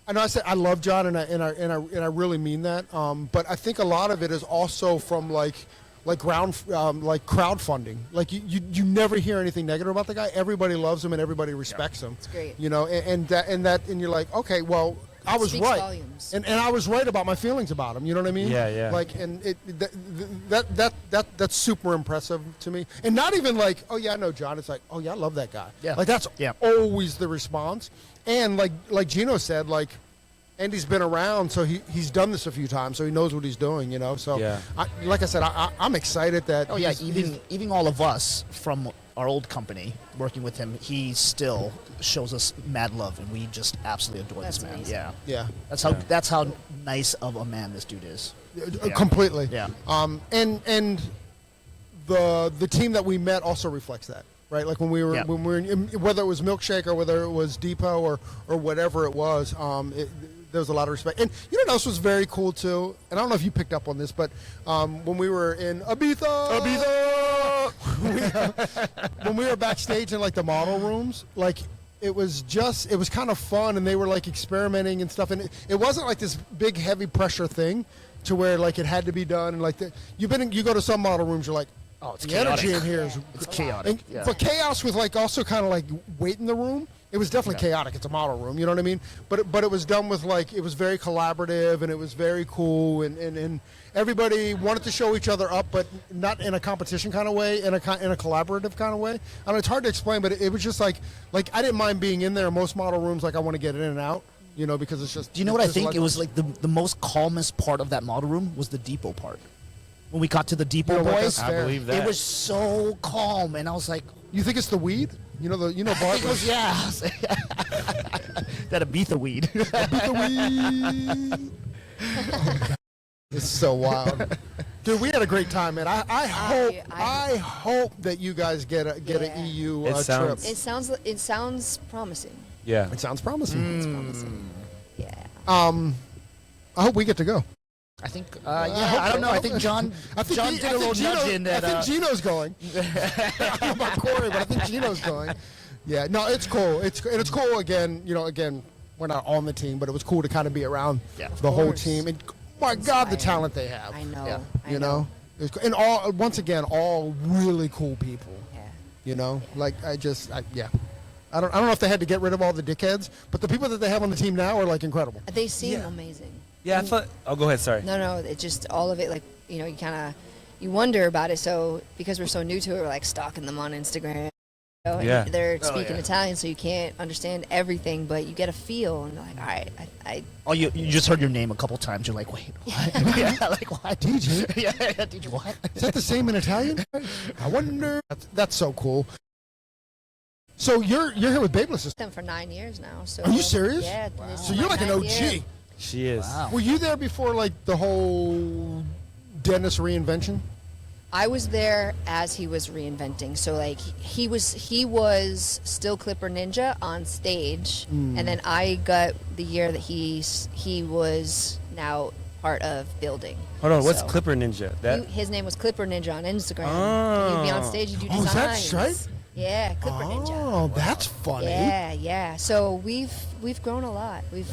I know I said I love John, and I really mean that. But I think a lot of it is also from like crowdfunding. Like you never hear anything negative about the guy. Everybody loves him and everybody respects him. It's great. You know, and you're like, okay, well, I was Speaks right, volumes. and I was right about my feelings about him. You know what I mean? Yeah, yeah. Like, and that's super impressive to me. And not even like, oh yeah, I know John. It's like, oh yeah, I love that guy. Yeah. Like that's Yeah. always the response. And like Geno said, like. Andy's been around, so he's done this a few times, so he knows what he's doing, you know. So, Yeah. like I said, I'm excited that. Oh yeah, he's- even all of us from our old company working with him, he still shows us mad love, and we just absolutely adore That's this man. amazing. Yeah, yeah, that's how nice of a man this dude is. completely. Yeah. And the team that we met also reflects that, right? Like when we were Yeah. whether it was Milkshake or whether it was Depot or whatever it was, there was a lot of respect. And you know what else was very cool too? And I don't know if you picked up on this, but when we were in Ibiza, when we were backstage in like the model rooms, like it was kind of fun, and they were like experimenting and stuff, and it wasn't like this big heavy pressure thing to where like it had to be done, and like you go to some model rooms, you're like, Oh, it's the chaotic. energy in here is It's chaotic. and, Yeah. but chaos with like also kind of like weight in the room. It was definitely chaotic. It's a model room, you know what I mean? But it was done with like, it was very collaborative, and it was very cool, and everybody wanted to show each other up, but not in a competition kind of way, in a collaborative kind of way. I mean, it's hard to explain, but it was just like I didn't mind being in there. Most model rooms, like I want to get in and out, you know, because it's just. Do you know what I there's a think? lot- It was like the most calmest part of that model room was the depot part. When we got to the depot You know what, boys, that's I fair. believe that. it was so calm, and I was like, You think it's the weed? You know it barbers. was, yeah. That Ibiza weed. The weed. It's so wild, dude. We had a great time, man. I hope that you guys get an Yeah. EU It trip. sounds- It sounds promising. Yeah. It sounds promising. It's promising. Yeah. I hope we get to go. I think, I don't know. I think John did a little nudge in that. I think Geno's going. I don't know about Corey, but I think Geno's going. Yeah, no, it's cool. It's cool again. You know, again, we're not on the team, but it was cool to kind of be around the whole course. team. And my God, the Inspiring. talent they have. I know. Yeah. You know, and once again, all really cool people. Yeah. You know, like yeah. I don't know if they had to get rid of all the dickheads, but the people that they have on the team now are like incredible. They seem amazing. Yeah, I thought. Oh, go ahead. Sorry. No, it just all of it. Like you wonder about it. So because we're so new to it, we're like stalking them on Instagram. And Yeah. they're speaking yeah. Italian, so you can't understand everything, but you get a feel, and you're like, all right, I Oh, you just heard your name a couple times. You're like, wait, what? Yeah, like what? DJ? Yeah, DJ, what? Is that the same in Italian? I wonder. That's so cool. So you're here with Babeless. them for 9 years now. So Are you serious? Yeah. this is So my you're like an 9th OG. year. She is. Wow. Were you there before like the whole dentist reinvention? I was there as he was reinventing. So like he was still Clipper Ninja on stage, and then I got the year that he was now part of building. Hold on. What's So, Clipper Ninja? his name was Clipper Ninja on Instagram. Oh. He'd be on stage and do Oh, designs. is that right? Yeah, Clipper Ninja. Oh, that's funny. Yeah. So we've grown a lot. We've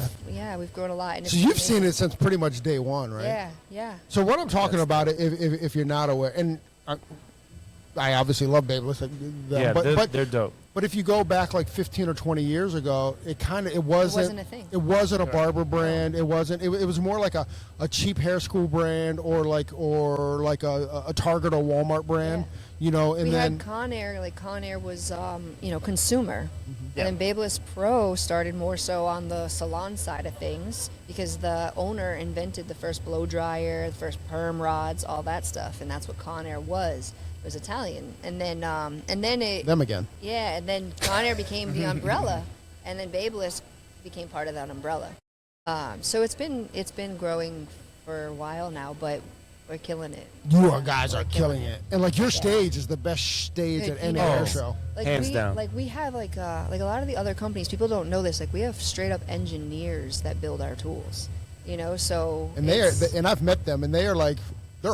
grown a lot. And So it's you've seen amazing. it since pretty much day one, right? Yeah. So what I'm talking about, if you're not aware, and I obviously love Babeless, Yeah, they're dope. But if you go back like 15 or 20 years ago, it wasn't a thing. It wasn't a barber brand. It wasn't. It was more like a cheap hair school brand, or like a Target or Walmart brand. Yeah. You know, and We then had Conair. Like Conair was, consumer, Yeah. and then Babeless Pro started more so on the salon side of things because the owner invented the first blow dryer, the first perm rods, all that stuff, and that's what Conair was. It was Italian, and then it. them again. Yeah, and then Conair became the umbrella, and then Babeless became part of that umbrella. So it's been growing for a while now, but we're killing it. You guys are We're killing it, and like your stage is the best stage Dude, at you any know, hair show. Like Hands down. Like we have like a lot of the other companies. People don't know this. Like we have straight up engineers that build our tools. you know. So And and I've met them, and they're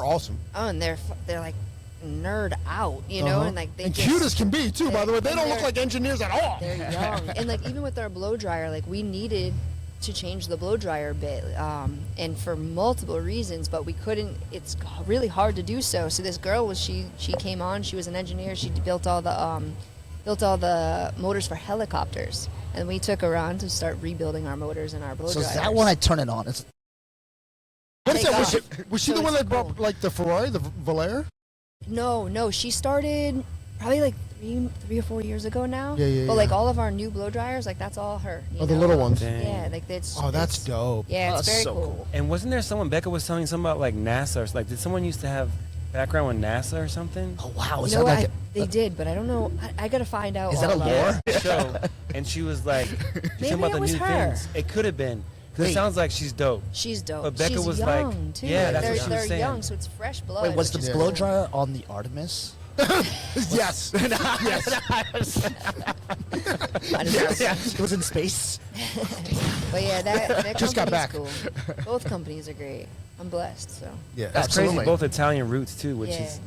awesome. oh, and they're like nerd out, you know, and like they and just, cute as can be too. By the way, they and don't look they're- like engineers at all. They're young, and like even with our blow dryer, like we needed to change the blow dryer bit, and for multiple reasons, but we couldn't. It's really hard to do so. So this girl she came on. She was an engineer. She built all the motors for helicopters, and we took her on to start rebuilding our motors and our blow So dryers. is that when I turn it on? It's What is Take that? off. Was she So the one it's that brought cool. like the Ferrari, the Valera? No, she started probably like three or 4 years ago now. Yeah. But like all of our new blow dryers, like that's all her. you Oh, the know? little ones. Dang. Yeah, like it's. Oh, that's it's- dope. Yeah, Oh, it's that's very so cool. And wasn't there someone, Becca was telling something about like NASA, or like, did someone used to have background with NASA or something? oh wow, is You know that what? like They did, but I don't know. I gotta find out. Is that a all about lore? it. Show, and she was like, Maybe talking about it the was new her. things. It could have been. 'Cause it Wait. sounds like she's dope. She's dope. But Becca She's was like- young too. yeah, that's they're, what she was they're saying. young, so it's fresh blood. wait, was the which is blow cool. dryer on the Artemis? Yes. Might as well. It was in space. But yeah, that Just got company's back. cool. Both companies are great. I'm blessed. So Yeah. That's Absolutely. crazy. Both Italian roots too, which yeah. is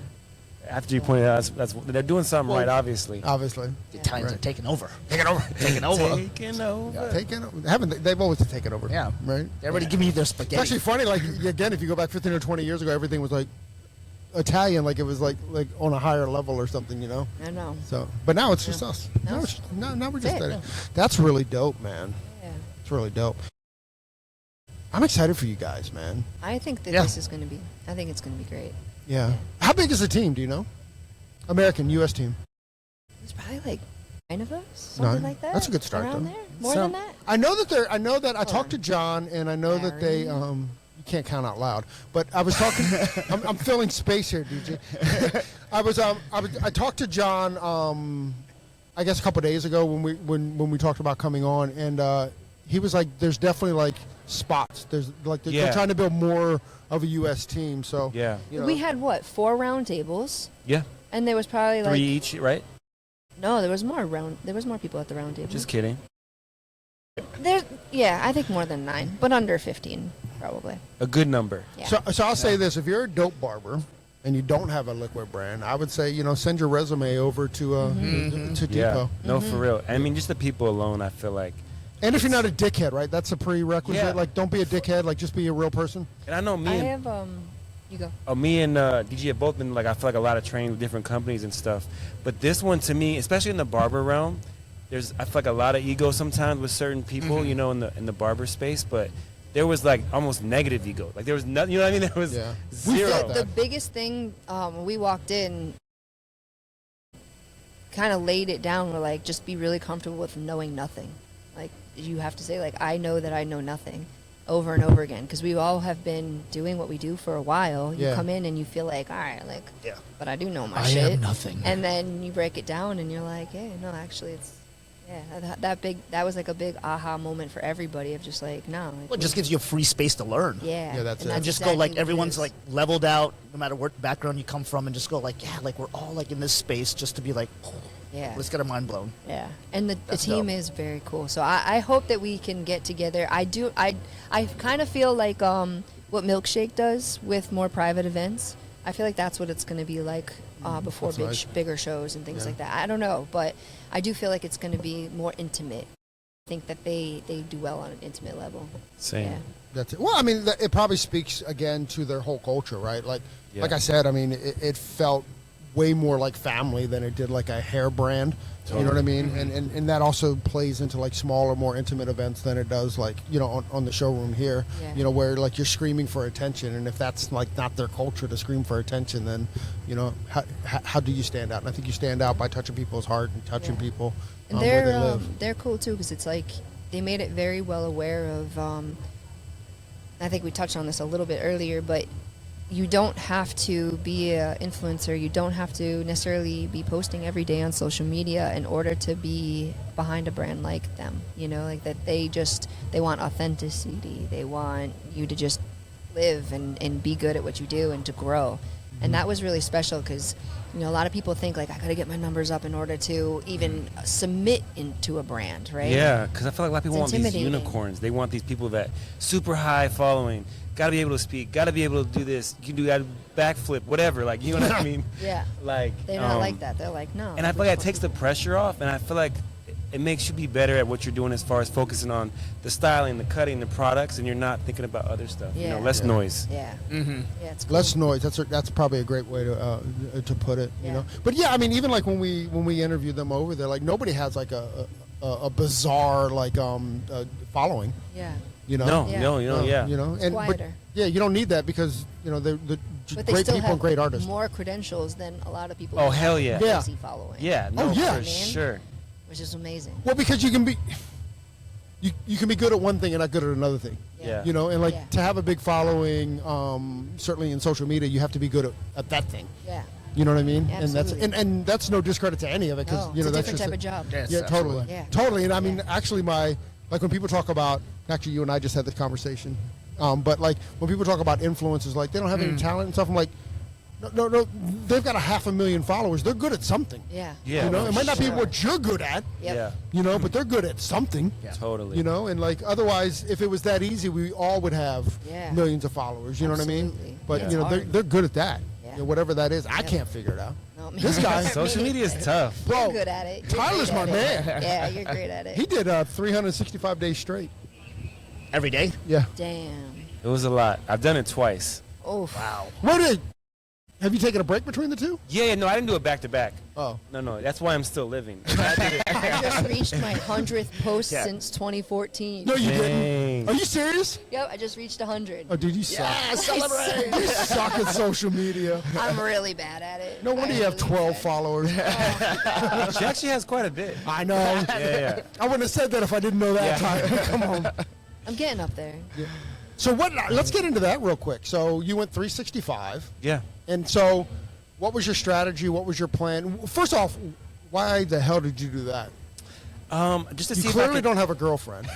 after you pointed out, that's they're doing something right, obviously. Obviously. The Italians Right. are taking over. Taking over. Taking over. Taking over. They've always taken over. Yeah. Right. Everybody give me their It's spaghetti. actually funny. Like again, if you go back 15 or 20 years ago, everything was like Italian, like it was like on a higher level or something, you know. I know. So, but now it's just us. Now Now, it's- now we're just That's it. there. That's really dope, man. Yeah. It's really dope. I'm excited for you guys, man. I think that Yeah. this is going to be. I think it's going to be great. Yeah. How big is the team? Do you know? American U.S. team. It's probably like 9 of us, something 9? like that. That's a good start, Around though. there, more So- than that. I know that they're. I know that I Hold talked to on. John, and I know that they. Barry. You can't count out loud, but I was talking. I'm filling space here, DJ. I talked to John. I guess a couple days ago when we talked about coming on, and he was like, "There's definitely like spots. There's like they're Yeah. trying to build more of a U.S. team." So Yeah. you know. We had what 4 round tables, Yeah. and there was probably 3 like each, right? no, there was more round. There was more people at the round table. Just kidding. Yeah, I think more than 9, but under 15 probably. A good number. Yeah. So I'll say this: if you're a dope barber and you don't have a liquid brand, I would say send your resume over to to Yeah. Depot. No, for real. I mean, just the people alone, I feel like. And if you're not a dickhead, right? That's a prerequisite. Yeah. Like, don't be a dickhead. Like, just be a real person. And I know me I and have you go. me and DG have both been like, I feel like a lot of training with different companies and stuff. But this one, to me, especially in the barber realm, I feel like a lot of ego sometimes with certain people, you know, in the barber space. But there was like almost negative ego. Like there was nothing. You know what I mean? There was Yeah. zero. that. The biggest thing when we walked in, kind of laid it down. We're like, just be really comfortable with knowing nothing. Like you have to say, like, I know that I know nothing, over and over again, because we all have been doing what we do for a while. You Yeah. come in and you feel like, all right, like, Yeah. but I do know my I shit. am nothing. And then you break it down and you're like, hey, no, actually, it's. Yeah, that was like a big aha moment for everybody of just like, no. Like, Well, it just gives you a free space to learn. yeah. Yeah, that's and it. And just exactly go like what it everyone's is. like leveled out, no matter what background you come from, and just go like, yeah, like we're all like in this space just to be like, Yeah. let's get our mind blown. Yeah, and the That's team dope. is very cool. So I hope that we can get together. I kind of feel like what Milkshake does with more private events. I feel like that's what it's going to be like before That's nice. bigger shows and things Yeah. like that. I don't know, but I do feel like it's going to be more intimate. I think that they do well on an intimate level. Same. Yeah. That's it. Well, I mean, it probably speaks again to their whole culture, right? Like, Yeah. like I said, I mean, it felt way more like family than it did like a hair brand. You know what I mean? And that also plays into like smaller, more intimate events than it does like, on the showroom here, Yeah. where like you're screaming for attention. And if that's like not their culture to scream for attention, then, how do you stand out? And I think you stand out by touching people's heart and touching Yeah. people And where they live. they're cool too because it's like they made it very well aware of. I think we touched on this a little bit earlier, but you don't have to be an influencer. You don't have to necessarily be posting every day on social media in order to be behind a brand like them. Like that they want authenticity. They want you to just live and be good at what you do and to grow. And that was really special because, you know, a lot of people think, like, I got to get my numbers up in order to even submit into a brand, right? Yeah, because I feel like a lot of people It's want these intimidating. unicorns. They want these people that super high following, got to be able to speak, got to be able to do this, you can do that backflip, whatever. Like, you know what I mean? Yeah. Like, They're not like that. They're like, no. And I feel like it takes the pressure off, and I feel like it makes you be better at what you're doing as far as focusing on the styling, the cutting, the products, and you're not thinking about other stuff. You know, Yeah. less noise. Yeah. Mm-hmm. Yeah, it's cool. Less noise. That's probably a great way to put it. You Yeah. know. But yeah, I mean, even like when we interviewed them over there, like nobody has like a bizarre like following. Yeah. You know. No, Yeah. no, yeah. You know. And but, Quieter. yeah, you don't need that because you know they're But they great still people have and great artists. more credentials than a lot of people. Oh, who hell have yeah. Yeah. crazy following. Yeah, no, Oh, yeah. for sure. Which is amazing. Well, because you can be you can be good at one thing and not good at another thing. Yeah. You know, and like Yeah. to have a big following, certainly in social media, you have to be good at that thing. Yeah. You know what I mean? Absolutely. And that's no discredit to any of it because No, you know it's a that's different just type of job. Yes, yeah, absolutely. totally, Yeah. totally. And I mean, Yeah. actually, like when people talk about, actually, you and I just had this conversation, but like when people talk about influencers, like they don't have any talent and stuff. I'm like, no, they've got 500,000 followers. They're good at something. Yeah. Yeah. You know, it might not be Sure. what you're good at. Yep. Yeah, You know, but they're good at something. Yeah. totally. You know, and like otherwise, if it was that easy, we all would have Yeah. millions of followers. You know what I mean? Absolutely. But Yeah. you know, It's hard. they're good at that. Yeah. You know, whatever that is, I Yep. can't figure it out. No, This guy- Social media is tough. Bro, You're good at it. You're Tyler's great my at it. man. Yeah, you're great at it. He did 365 days straight. Every day? Yeah. Damn. It was a lot. I've done it twice. Oh. Wow. Have you taken a break between the two? Yeah, no, I didn't do it back to back. Oh. No, that's why I'm still living. I did it. I just reached my 100th post Yeah. since 2014. No, you Dang. didn't. Are you serious? Yep, I just reached 100. Oh, dude, you suck. Yeah, celebrate! You suck at social media. I'm really bad at it. No wonder I you have really 12 bad. followers. She actually has quite a bit. I know. Yeah. I wouldn't have said that if I didn't know that. Yeah. Tyler. Come on. I'm getting up there. So what? Let's get into that real quick. So you went 365, Yeah. and so what was your strategy? What was your plan? First off, why the hell did you do that? Just to You see if I clearly could, don't have a girlfriend.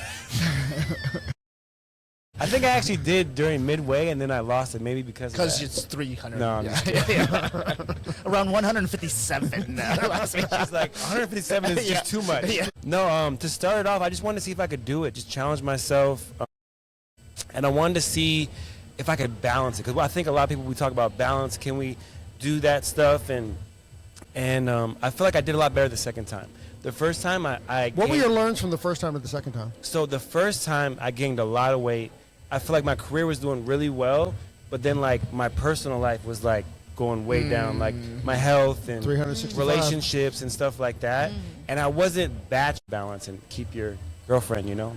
I think I actually did during midway, and then I lost it maybe because of Because that. it's 300. No, I'm yeah. just kidding. Around 157 last week. She's like 157 is Yeah. just too much. Yeah. No, to start it off, I just wanted to see if I could do it, just challenge myself, and I wanted to see if I could balance it. Because I think a lot of people we talk about balance. Can we do that stuff? And I feel like I did a lot better the second time. The first time I What were gained- your learns from the first time to the second time? So the first time I gained a lot of weight. I feel like my career was doing really well, but then like my personal life was like going way down, like my health and 365. relationships and stuff like that. And I wasn't batch balance and keep your girlfriend, you know.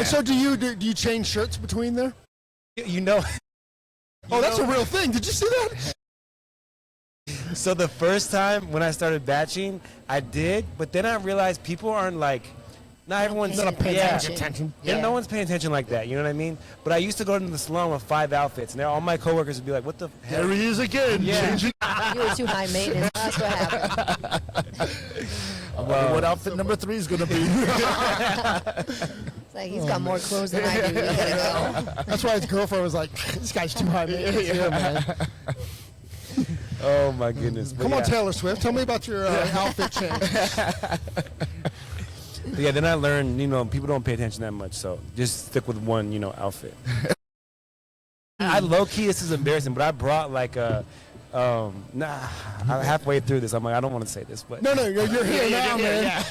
So do you change shirts between there? you know. Oh, that's a real thing. Did you see that? So the first time when I started batching, I did, but then I realized people aren't like, not everyone's Not paying attention. Yeah, Yeah. no one's paying attention like that. You know what I mean? But I used to go to the salon with 5 outfits, and all my coworkers would be like, "What the hell?" There he is again. Yeah. Changing. You were too high maintenance. That's what happened. I wonder what outfit number 3 is going to be. It's like, he's got more clothes than I do. You gotta go. That's why his girlfriend was like, "This guy's too high maintenance." Yeah, man. Oh my goodness! But Come on, yeah. Taylor Swift. Tell me about your outfit change. But yeah, then I learned, people don't pay attention that much, so just stick with one, outfit. I low key, this is embarrassing, but I brought like I'm halfway through this. I'm like, I don't want to say this, but No, you're here now, man.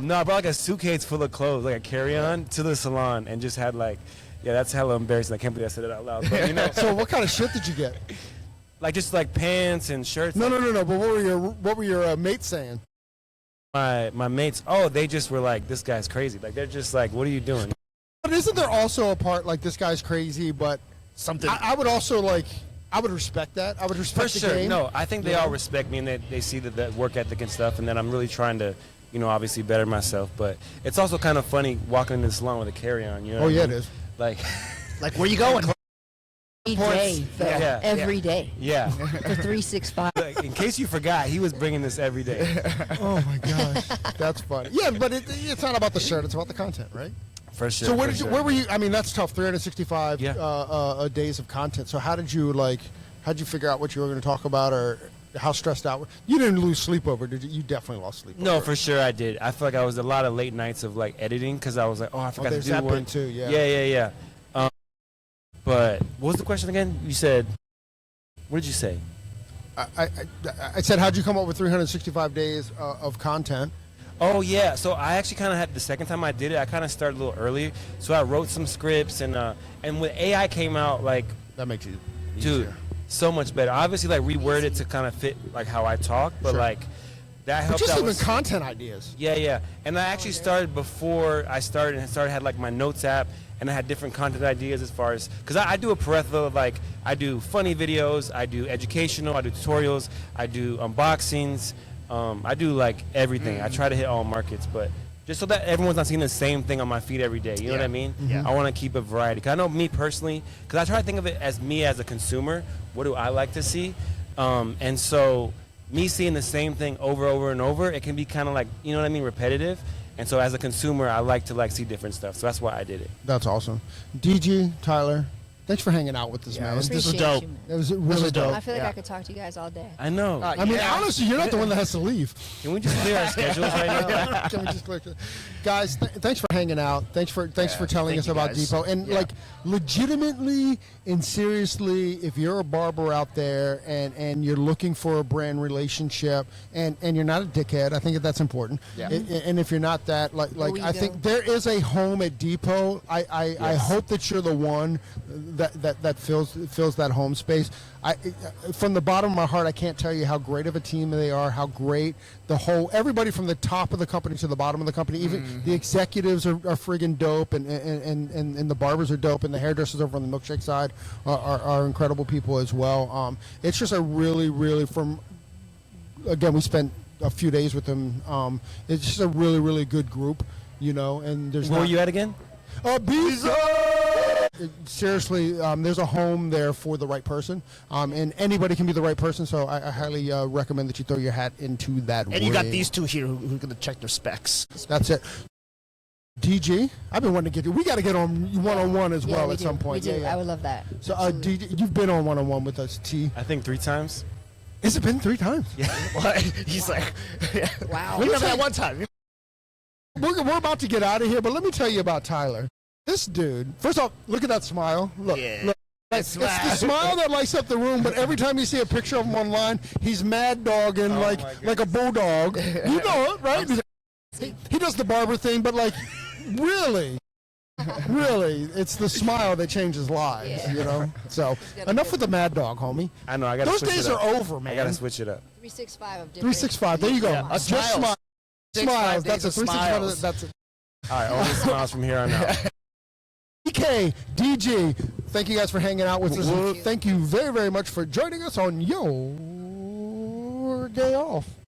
no, I brought like a suitcase full of clothes, like a carry-on, to the salon, and just had like, that's hella embarrassing. I can't believe I said it out loud, but So what kind of shit did you get? like just like pants and shirts. No. But what were your mates saying? My mates, they just were like, this guy's crazy. Like they're just like, what are you doing? But isn't there also a part like this guy's crazy? But Something. I would also I would respect that. I would For respect the sure. game. No, I think they Yeah. all respect me and they see that work ethic and stuff, and then I'm really trying to, obviously better myself. But it's also kind of funny walking into the salon with a carry-on. You know Oh what I yeah, it mean? is. Like, Like, where you going? Every day, though. Yeah. Every day. yeah. For 365. Like, in case you forgot, he was bringing this every day. Oh my gosh, that's funny. Yeah, but it's not about the shirt. It's about the content, right? For sure. So for sure. where were you? I mean, that's tough. 365 Yeah. days of content. So how'd you figure out what you were going to talk about, or how stressed out? You didn't lose sleep over, did you? You definitely lost sleep. No, over for it. sure I did. I feel like I was a lot of late nights of like editing because I was like, oh, I forgot to there's do that one. bit too, yeah. Yeah. But what was the question again? You said, what did you say? I said, how'd you come up with 365 days of content? Oh yeah, so I actually kind of had the second time I did it. I kind of started a little earlier, so I wrote some scripts and when AI came out, like, That makes it dude, easier. so much better. Obviously, like reworded to kind of fit like how I talk, but Sure. like that But helped. just out even with content ideas. Yeah. And I actually started before I started had like my notes app, and I had different content ideas as far as, because I do a plethora of, like, I do funny videos, I do educational, I do tutorials, I do unboxings, I do like everything. I try to hit all markets, but just so that everyone's not seeing the same thing on my feed every day. You know what I mean? Yeah. I want to keep a variety. Because I know me personally, because I try to think of it as me as a consumer. What do I like to see? And so me seeing the same thing over and over, it can be kind of like, you know what I mean, repetitive. And so as a consumer, I like to like see different stuff. So that's why I did it. That's awesome. DG, Tyler, thanks for hanging out with us, man. this was Appreciate dope. you, man. It was really dope. I feel like Yeah. I could talk to you guys all day. I know. I mean, honestly, you're not the one that has to leave. Can we just clear our schedules right now? Can we just click it? Guys, thanks for hanging out. Thanks for telling thank us you, about guys. Depot. And like, legitimately and seriously, if you're a barber out there and you're looking for a brand relationship and you're not a dickhead, I think that's important. Yeah. And if you're not that, like we I go. think there is a home at Depot. I hope that you're the one that fills that home space. From the bottom of my heart, I can't tell you how great of a team they are, how great everybody from the top of the company to the bottom of the company, even the executives are friggin' dope, and the barbers are dope, and the hairdressers over on the milkshake side are incredible people as well. It's just a really, again, we spent a few days with them. It's just a really, really good group, and there's Where were you at again? Seriously, there's a home there for the right person, and anybody can be the right person. So I highly recommend that you throw your hat into that. And you got ring. these two here who are going to check their specs. That's it. DG, I've been wanting to get you. We got to get on one-on-one as well we at do. some point. We do. Yeah. I would love that. So DG, you've been on one-on-one with us. T. I think 3 times. Has it been 3 times? Yeah. What? He's like, Wow. remember that one time? We're about to get out of here, but let me tell you about Tyler. This dude. First off, look at that smile. Look. Yeah. Look. It's the smile that lights up the room, but every time you see a picture of him online, he's mad dogging like a bulldog. You know it, right? He does the barber thing, but like, really, it's the smile that changes lives, So enough with the mad dog, homie. I know. I got to Those switch days it up. are over, man. I got to switch it up. 365 of different. 365. There you go. Yeah, Just smiles. smile. 65 Smiles. That's a days of 365. smiles. That's it. All right, only smiles from here on out. DK, DG, thank you guys for hanging out with us. Thank you very, very much for joining us on your day off.